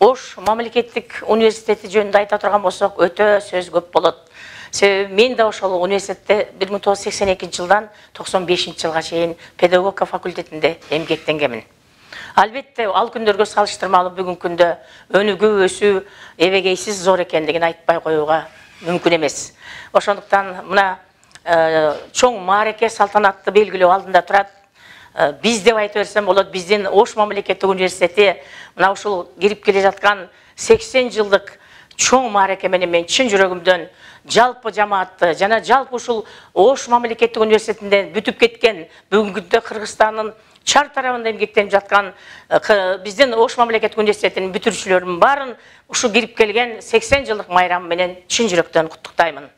Ош мамлекеттик университети жөнүндө айта турган болсок, өтө сөз көп болот. Себеби мен да ошол университетте 1982 жылдан 95 жылга чейин педагогика факультетинде эмгектенгенмин. Албетте, ал күндөргө салыштырмалуу бүгүнкү күндө өнүгүү, өсүү эбегейсиз зор экендигин айтпай коюуга мүмкүн эмес. Ошондуктан мына чоң маареке салтанатты белгилөө алдында турат. Биз деп айта берсем болот, биздин Ош мамлекеттик университети мына ушул кирип келе жаткан 80 жылдык чоң маареке менен мен чын жүрөгүмдөн жалпы жамаатты жана жалпы ушул Ош мамлекеттик университетинде бүтүп кеткен бүгүнкү күндө Кыргызстандын чар тарабында эмгектенип жаткан биздин Ош мамлекеттик университетинин бүтүрүүчүлөрүнүн баарын ушу кирип келген 80 жылдык майрам менен чын жүрөктөн куттуктаймын.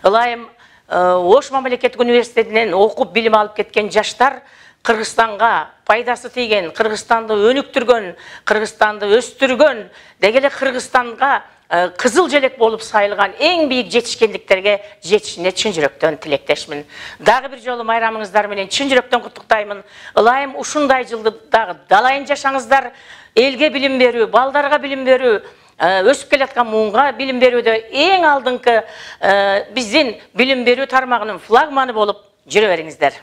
Ылайым Ош мамлекеттик университетинен окуп билим алып кеткен жаштар Кыргызстанга пайдасы тийген, Кыргызстанды өнүктүргөн, Кыргызстанды өстүргөн, деги эле Кыргызстанга кызыл желек болуп сайылган эң бийик жетишкендиктерге жетишине чын жүрөктөн тилектешмин. Дагы бир жолу майрамыңыздар менен чын жүрөктөн куттуктаймын. Ылайым ушундай жылды дагы далайын жашаңыздар, элге билим берүү, балдарга билим берүү, өсүп келаткан муунга билим берүүдө эң алдыңкы биздин билим берүү тармагынын флагманы болуп жүрө бериңиздер.